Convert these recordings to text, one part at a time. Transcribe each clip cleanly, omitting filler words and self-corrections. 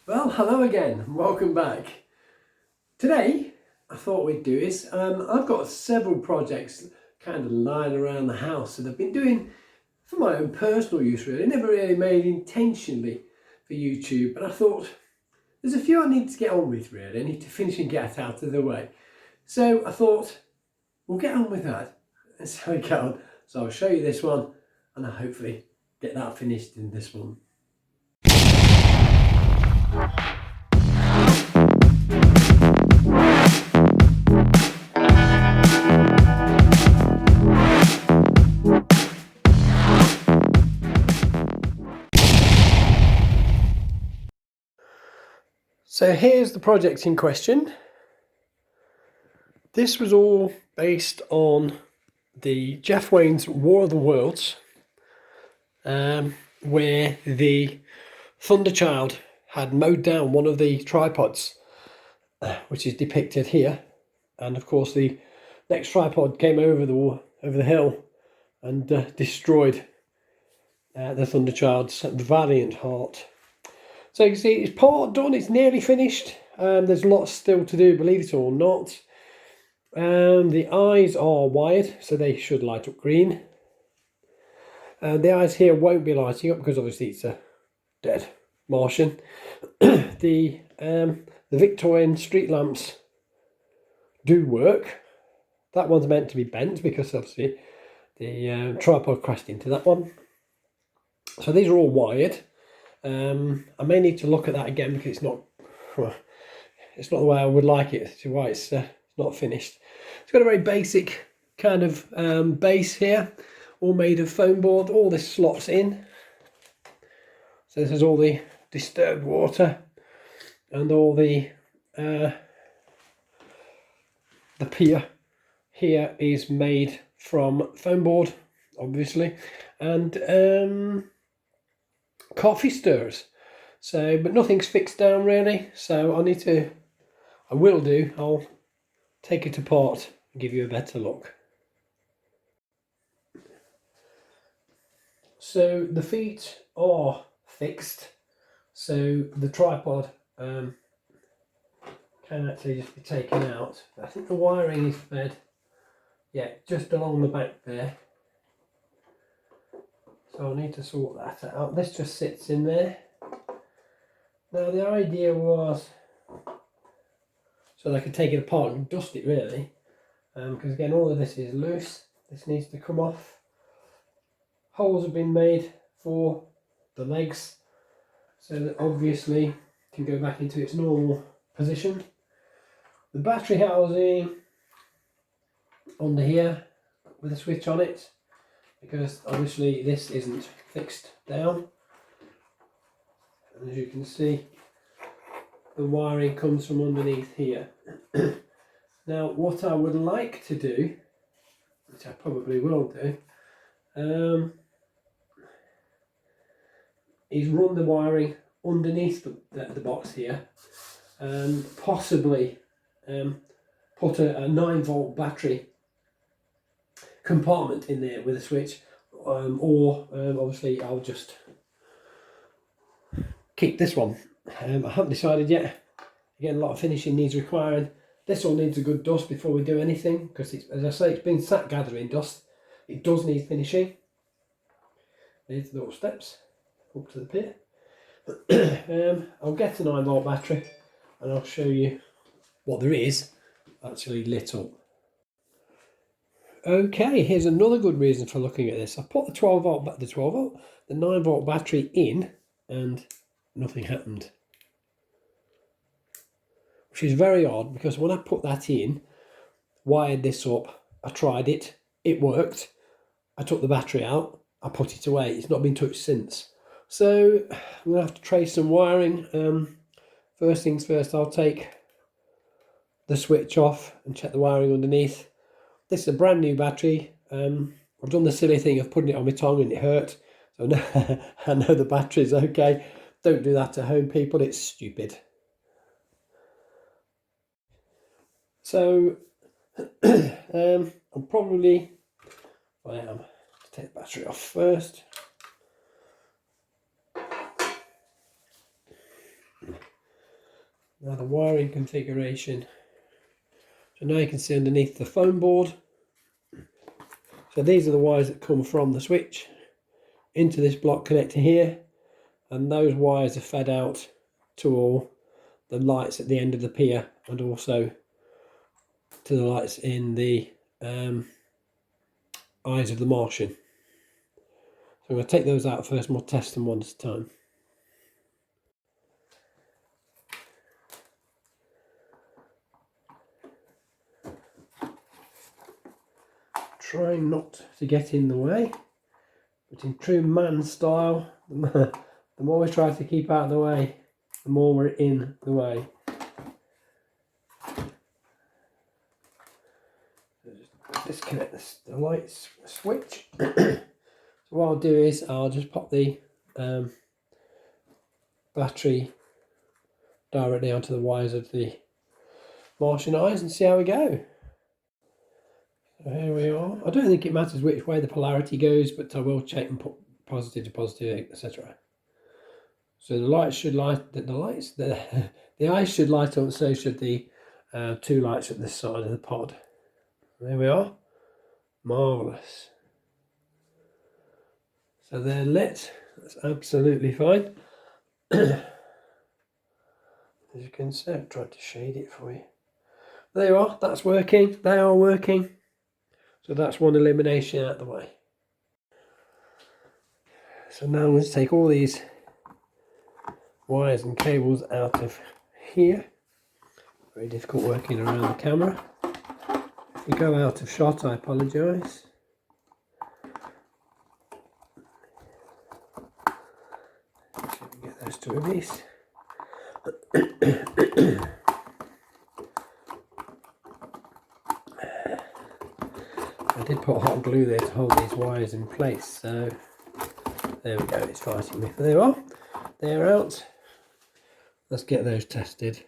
Well, hello again, welcome back. Today, I thought we'd do is, I've got several projects kind of lying around the house that I've been doing for my own personal use really, never really made intentionally for YouTube, but I thought there's a few I need to get on with really, I need to finish and get out of the way. So I thought, we'll get on with that and see how we get on. So I'll show you this one and I'll hopefully get that finished in this one. So here's the project in question. This was all based on the Jeff Wayne's War of the Worlds, where the Thunderchild had mowed down one of the tripods, which is depicted here, and of course the next tripod came over the hill and destroyed the Thunderchild's valiant heart. So you can see it's part done, it's nearly finished. There's lots still to do, believe it or not. The eyes are wired, so they should light up green. The eyes here won't be lighting up because obviously it's a dead Martian. The Victorian street lamps do work. That one's meant to be bent because obviously the tripod crashed into that one. So these are all wired. I may need to look at that again because it's not the way I would like it. It's why it's not finished. It's got a very basic kind of base here, all made of foam board. All this slots in. So this is all the disturbed water, and all the pier here is made from foam board, obviously, and coffee stirrers. So, but nothing's fixed down really. So I'll take it apart and give you a better look. So the feet are fixed. So the tripod can actually just be taken out. I think the wiring is fed, yeah, just along the back there. So I'll need to sort that out. This just sits in there. Now the idea was so I could take it apart and dust it really, because again all of this is loose. This needs to come off. Holes have been made for the legs so that obviously it can go back into its normal position. The battery housing under here with a switch on it, because obviously this isn't fixed down. And as you can see, the wiring comes from underneath here. Now what I would like to do, which I probably will do, is run the wiring underneath the box here, and possibly put a 9-volt battery compartment in there with a switch, or obviously I'll just keep this one. I haven't decided yet. Again, a lot of finishing needs requiring. This one needs a good dust before we do anything, because as I say, it's been sat gathering dust. It does need finishing. There's the little steps up to the pier. I'll get a 9-volt battery and I'll show you what there is actually lit up. Okay, here's another good reason for looking at this. I put the 9-volt battery in and nothing happened, which is very odd, because when I put that in, wired this up, I tried it, it worked. I took the battery out, I put it away, it's not been touched since. So I'm going to have to trace some wiring. First things first, I'll take the switch off and check the wiring underneath. This is a brand new battery. I've done the silly thing of putting it on my tongue and it hurt. So now I know the battery's okay. Don't do that at home, people, it's stupid. So I'll probably, take the battery off first. Now the wiring configuration. So now you can see underneath the foam board. So these are the wires that come from the switch into this block connector here, and those wires are fed out to all the lights at the end of the pier and also to the lights in the eyes of the Martian. So I'm going to take those out first and we'll test them one at a time. Trying not to get in the way, but in true man style, the more we try to keep out of the way, the more we're in the way. So just disconnect the light switch. So what I'll do is I'll just pop the battery directly onto the wires of the Martian eyes and see how we go. So here we are. I don't think it matters which way the polarity goes, but I will check and put positive to positive, etc. So the lights should light. The eyes should light up. So should the two lights at this side of the pod. There we are. Marvelous. So they're lit. That's absolutely fine. As you can see, I've tried to shade it for you. There you are. That's working. They are working. So that's one elimination out of the way. So now I'm going to take all these wires and cables out of here. Very difficult working around the camera. If we go out of shot, I apologise. Get those to release. I did put hot glue there to hold these wires in place, so there we go, it's fighting me. There we are, they're out. Let's get those tested.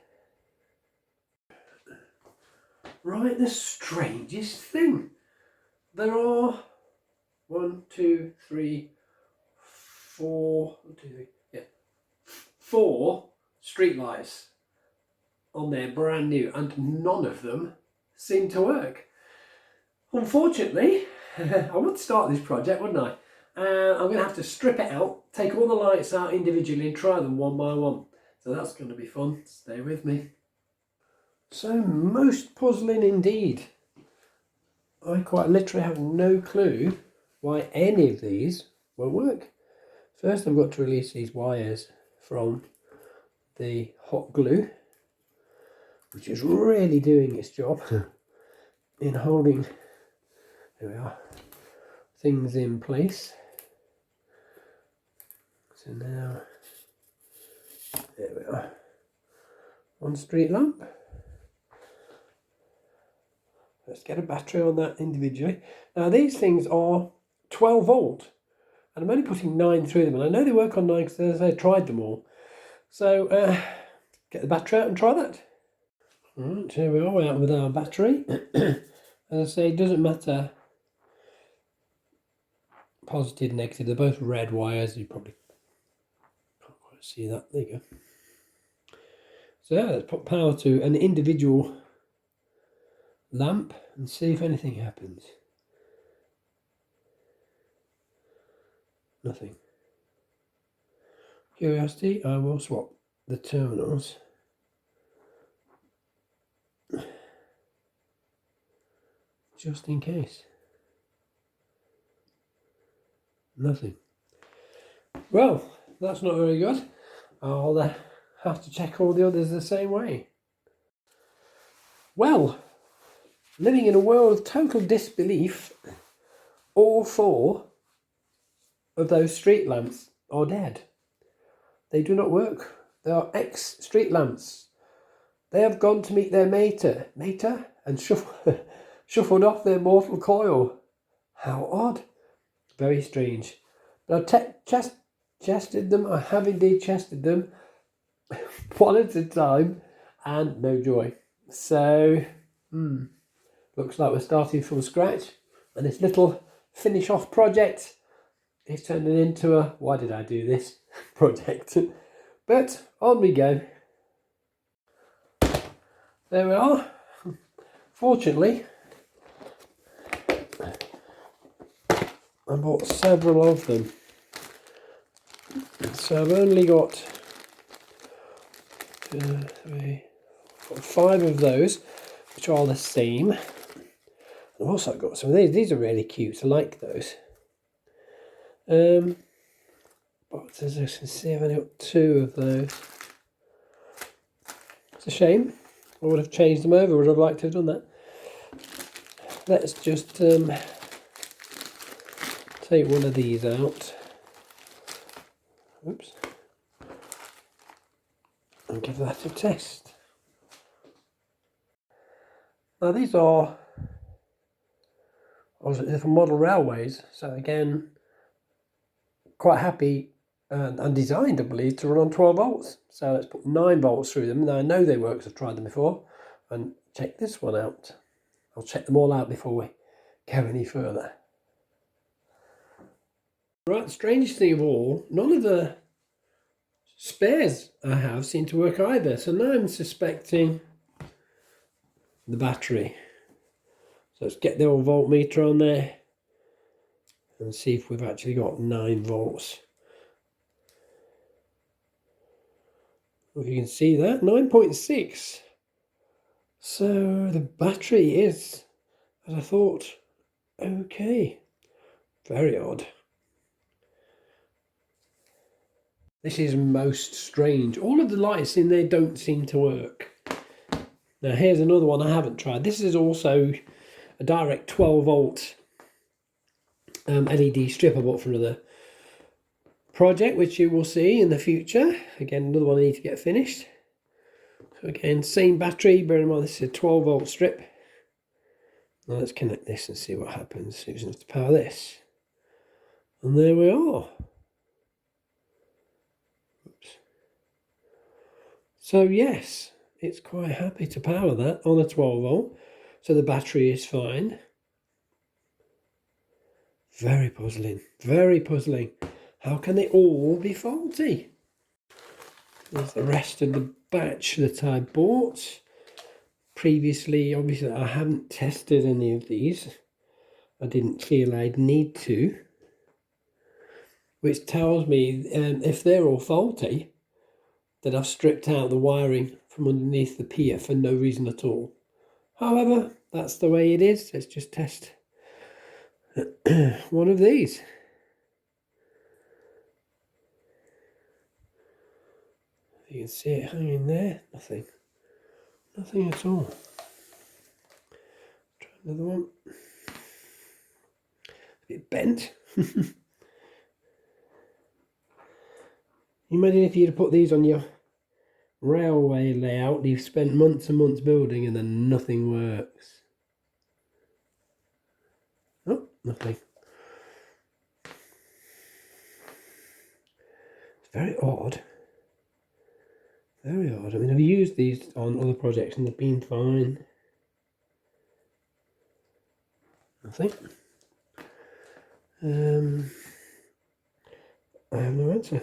Right, the strangest thing. There are 4 street lights on there, brand new, and none of them seem to work. Unfortunately, I would start this project, wouldn't I? I'm going to have to strip it out, take all the lights out individually and try them one by one. So that's going to be fun. Stay with me. So most puzzling indeed. I quite literally have no clue why any of these won't work. First I've got to release these wires from the hot glue, which is really doing its job in holding, there we are, things in place. So now, there we are, one street lamp. Let's get a battery on that individually. Now these things are 12 volt and I'm only putting 9 through them, and I know they work on 9 because I tried them all. So get the battery out and try that. Right, here we are, we're out with our battery. As I say, it doesn't matter positive, negative, they're both red wires. You probably can't quite see that. There you go. So yeah, let's put power to an individual lamp and see if anything happens. Nothing. Curiosity, I will swap the terminals. Just in case. Nothing. Well, that's not very good. I'll have to check all the others the same way. Well, living in a world of total disbelief, all 4 of those street lamps are dead. They do not work. They are ex-street lamps. They have gone to meet their mater, and shuffled off their mortal coil. How odd. Very strange. But I've tested them. I have indeed tested them one at a time, and no joy. So, looks like we're starting from scratch, and this little finish off project is turning into a why did I do this project. But on we go. there we are. Fortunately, I bought several of them. So I've only got 5 of those, which are the same. I've also got some of these. These are really cute. I like those. But as you can see, I've only got 2 of those. It's a shame. I would have changed them over. Would have liked to have done that. Let's just take one of these out. Oops. And give that a test. Now these are obviously for model railways, so again, quite happy and designed, I believe, to run on 12 volts. So let's put 9 volts through them. Now I know they work because I've tried them before. And check this one out. I'll check them all out before we go any further. Right, the strangest thing of all, none of the spares I have seem to work either. So now I'm suspecting the battery. So let's get the old voltmeter on there and see if we've actually got 9 volts. If you can see that, 9.6. So the battery is, as I thought, okay. Very odd. This is most strange. All of the lights in there don't seem to work. Now here's another one I haven't tried. This is also a direct 12 volt LED strip I bought for another project, which you will see in the future. Again, another one I need to get finished. So again, same battery, bear in mind this is a 12 volt strip. Now let's connect this and see what happens. Using it to power this. And there we are. Oops. So yes, it's quite happy to power that on a 12 volt. So the battery is fine. Very puzzling, very puzzling. How can they all be faulty? There's the rest of the batch that I bought. Previously, obviously, I haven't tested any of these. I didn't feel I'd need to. Which tells me if they're all faulty, that I've stripped out the wiring from underneath the pier for no reason at all. However, that's the way it is. Let's just test one of these. You can see it hanging there. Nothing. Nothing at all. Try another one. A bit bent. Imagine if you'd put these on your railway layout you've spent months and months building and then nothing works. Oh, nothing. It's very odd. Very odd. I mean, I've used these on other projects and they've been fine. Nothing. I have no answer.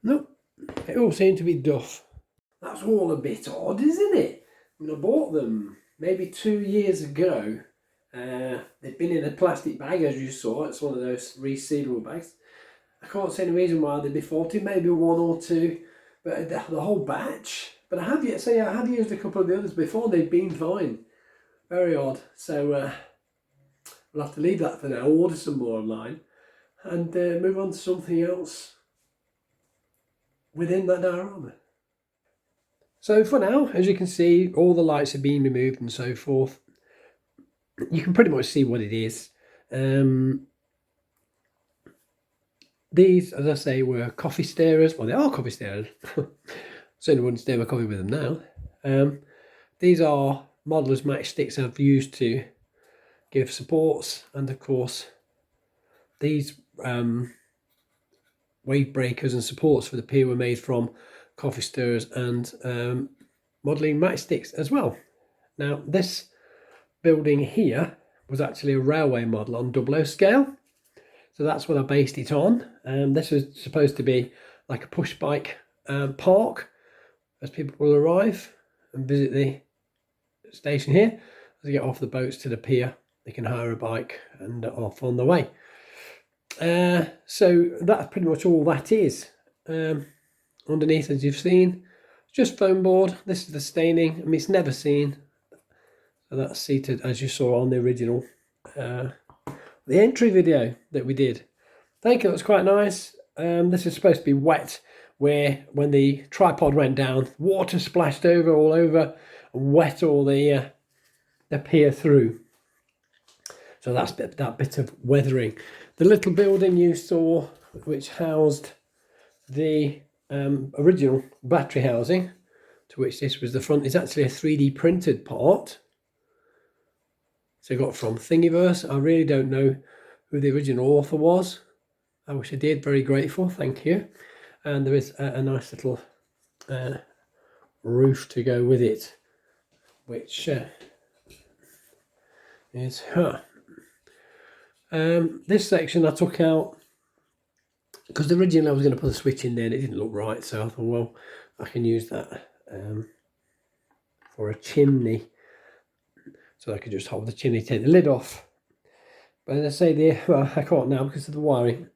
Nope. It all seemed to be duff. That's all a bit odd, isn't it? I mean, I bought them maybe 2 years ago. They've been in a plastic bag, as you saw. It's one of those resealable bags. I can't see any reason why they'd be faulty. Maybe 1 or 2, but the whole batch. But I have used a couple of the others before. They've been fine. Very odd. So we'll have to leave that for now. Order some more online and move on to something else within that diorama. So for now, as you can see, all the lights have been removed and so forth. You can pretty much see what it is. These, as I say, were coffee stirrers. Well, they are coffee stirrers. Certainly wouldn't stir my coffee with them now. These are modeller's matchsticks I've used to give supports, and of course these wave breakers and supports for the pier were made from coffee stirrers and modelling matchsticks as well. Now this building here was actually a railway model on 00 scale. So that's what I based it on. This was supposed to be like a push bike park as people will arrive and visit the station here. As they get off the boats to the pier, they can hire a bike and off on the way. So that's pretty much all that is. Underneath, as you've seen, just foam board. This is the staining. I mean, it's never seen. So that's seated as you saw on the original the entry video that we did. Thank you, that was quite nice. This is supposed to be wet, where when the tripod went down, water splashed over all over and wet all the pier through. So that's that bit of weathering. The little building you saw, which housed the original battery housing, to which this was the front, is actually a 3D printed part. So I got from Thingiverse. I really don't know who the original author was. I wish I did. Very grateful. Thank you. And there is a nice little roof to go with it, which is this section I took out because originally I was going to put a switch in there and it didn't look right. So I thought, well, I can use that for a chimney. So I could just hold the chimney, take the lid off. But as I say, well, I can't now because of the wiring.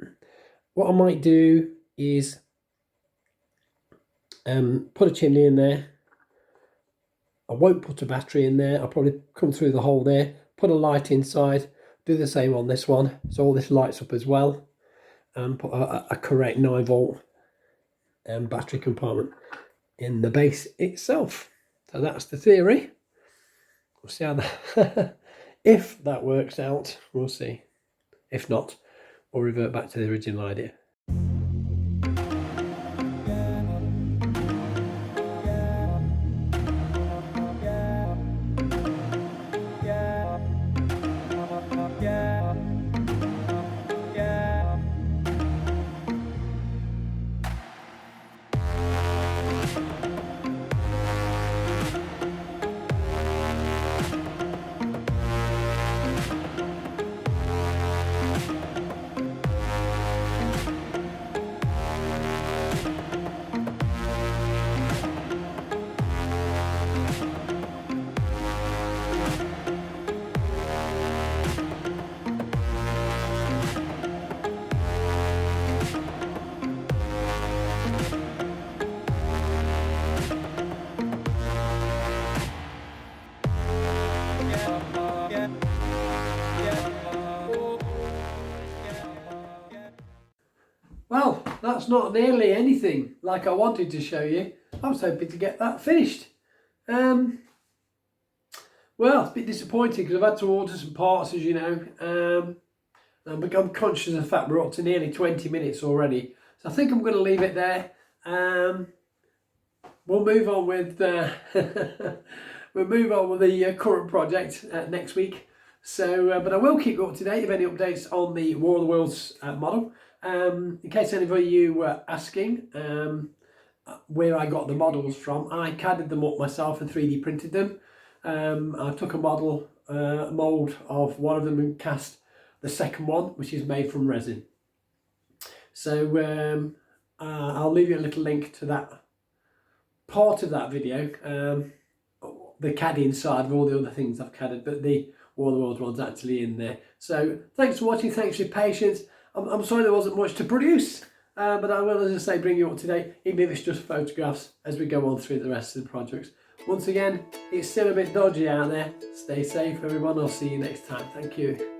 What I might do is put a chimney in there. I won't put a battery in there. I'll probably come through the hole there, put a light inside, do the same on this one. So all this lights up as well. And put a correct 9-volt battery compartment in the base itself. So that's the theory. We'll see how that, if that works out, we'll see. If not, we'll revert back to the original idea. Well, that's not nearly anything like I wanted to show you. I was hoping to get that finished. Well, it's a bit disappointing because I've had to order some parts, as you know. I'm conscious of the fact we're up to nearly 20 minutes already. So I think I'm going to leave it there. We'll move on with the current project next week. So, but I will keep you up to date with any updates on the War of the Worlds model. In case any of you were asking where I got the models from, I CAD'd them up myself and 3D printed them. I took a model mould of one of them and cast the second one, which is made from resin. So I'll leave you a little link to that part of that video, the CAD inside of all the other things I've CAD'd, but the War of the Worlds one's actually in there. So thanks for watching, thanks for your patience. I'm sorry there wasn't much to produce, but I will, as I say, bring you up to date, even if it's just photographs as we go on through the rest of the projects. Once again, it's still a bit dodgy out there. Stay safe, everyone. I'll see you next time. Thank you.